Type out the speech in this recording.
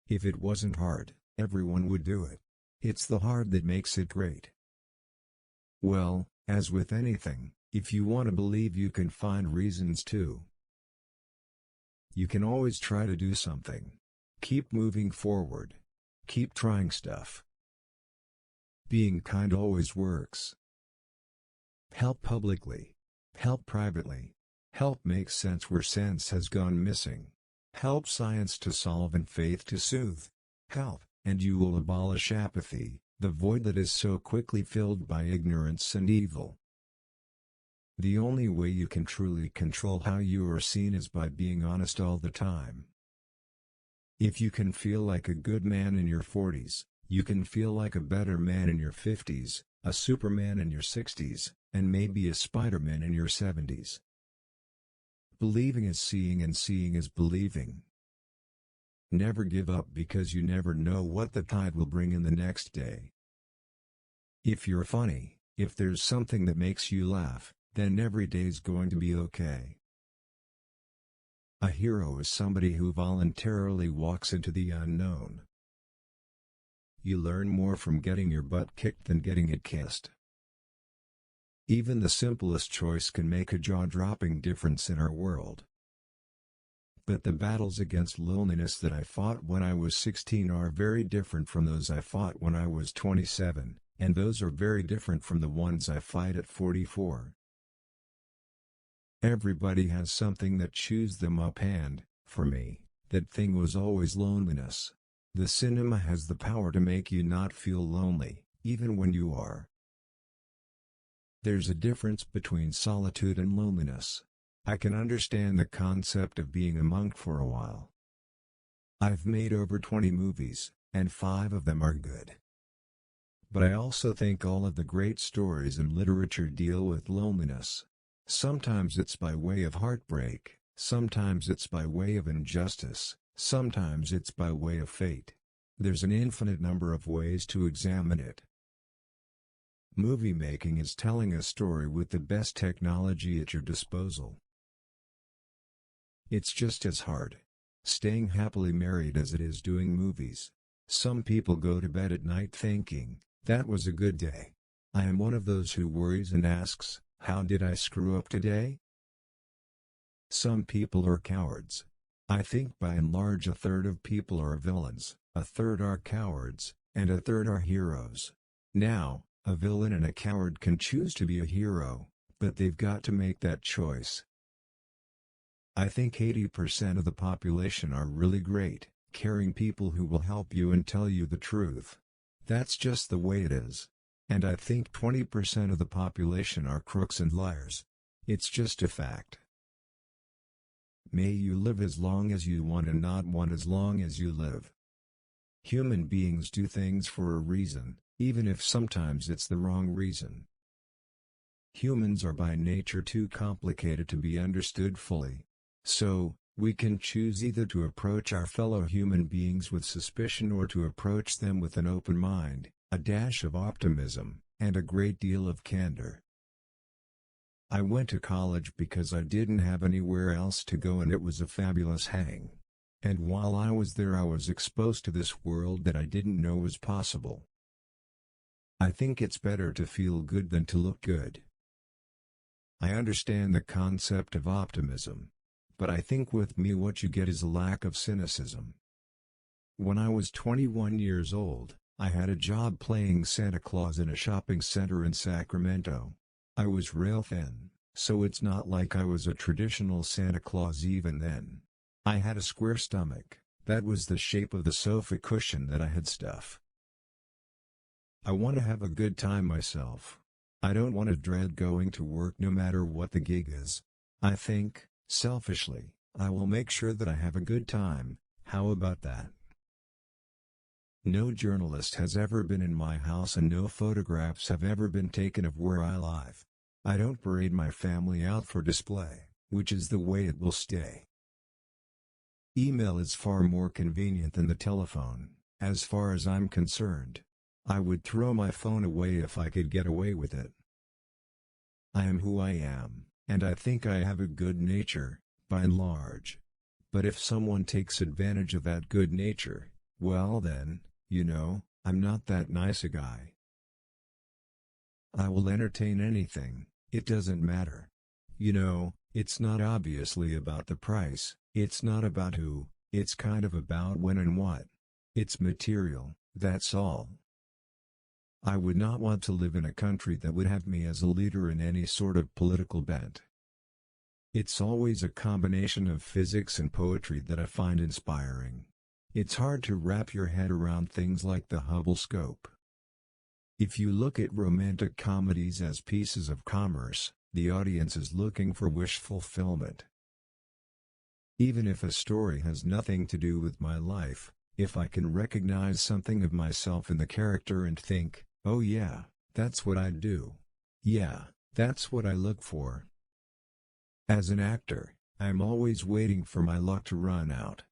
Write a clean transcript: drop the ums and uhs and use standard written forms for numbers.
If it wasn't hard, everyone would do it. It's the hard that makes it great. Well, as with anything, if you want to believe, you can find reasons too. You can always try to do something. Keep moving forward. Keep trying stuff. Being kind always works. Help publicly. Help privately. Help make sense where sense has gone missing. Help science to solve and faith to soothe. Help, and you will abolish apathy, the void that is so quickly filled by ignorance and evil. The only way you can truly control how you are seen is by being honest all the time. If you can feel like a good man in your 40s, you can feel like a better man in your 50s, a Superman in your 60s, and maybe a Spider-Man in your 70s. Believing is seeing and seeing is believing. Never give up because you never know what the tide will bring in the next day. If you're funny, if there's something that makes you laugh, then every day's going to be okay. A hero is somebody who voluntarily walks into the unknown. You learn more from getting your butt kicked than getting it kissed. Even the simplest choice can make a jaw-dropping difference in our world. But the battles against loneliness that I fought when I was 16 are very different from those I fought when I was 27, and those are very different from the ones I fight at 44. Everybody has something that chews them up, and, for me, that thing was always loneliness. The cinema has the power to make you not feel lonely, even when you are. There's a difference between solitude and loneliness. I can understand the concept of being a monk for a while. I've made over 20 movies, and 5 of them are good. But I also think all of the great stories in literature deal with loneliness. Sometimes it's by way of heartbreak, sometimes it's by way of injustice, sometimes it's by way of fate. There's an infinite number of ways to examine it. Movie making is telling a story with the best technology at your disposal. It's just as hard staying happily married as it is doing movies. Some people go to bed at night thinking, "That was a good day." I am one of those who worries and asks, "How did I screw up today?" Some people are cowards. I think by and large a third of people are villains, a third are cowards, and a third are heroes. Now, a villain and a coward can choose to be a hero, but they've got to make that choice. I think 80% of the population are really great, caring people who will help you and tell you the truth. That's just the way it is. And I think 20% of the population are crooks and liars. It's just a fact. May you live as long as you want and not want as long as you live. Human beings do things for a reason, even if sometimes it's the wrong reason. Humans are by nature too complicated to be understood fully. So, we can choose either to approach our fellow human beings with suspicion or to approach them with an open mind, a dash of optimism, and a great deal of candor. I went to college because I didn't have anywhere else to go, and it was a fabulous hang. And while I was there, I was exposed to this world that I didn't know was possible. I think it's better to feel good than to look good. I understand the concept of optimism. But I think with me what you get is a lack of cynicism. When I was 21 years old, I had a job playing Santa Claus in a shopping center in Sacramento. I was rail thin, so it's not like I was a traditional Santa Claus even then. I had a square stomach, that was the shape of the sofa cushion that I had stuff. I want to have a good time myself. I don't want to dread going to work no matter what the gig is. I think, selfishly, I will make sure that I have a good time. How about that? No journalist has ever been in my house and no photographs have ever been taken of where I live. I don't parade my family out for display, which is the way it will stay. Email is far more convenient than the telephone, as far as I'm concerned. I would throw my phone away if I could get away with it. I am who I am. And I think I have a good nature, by and large. But if someone takes advantage of that good nature, Well then, I'm not that nice a guy. I will entertain anything, it doesn't matter. It's not obviously about the price, it's not about who, it's kind of about when and what. It's material, that's all. I would not want to live in a country that would have me as a leader in any sort of political bent. It's always a combination of physics and poetry that I find inspiring. It's hard to wrap your head around things like the Hubble scope. If you look at romantic comedies as pieces of commerce, the audience is looking for wish fulfillment. Even if a story has nothing to do with my life, if I can recognize something of myself in the character and think, oh yeah, that's what I'd do. Yeah, that's what I look for. As an actor, I'm always waiting for my luck to run out.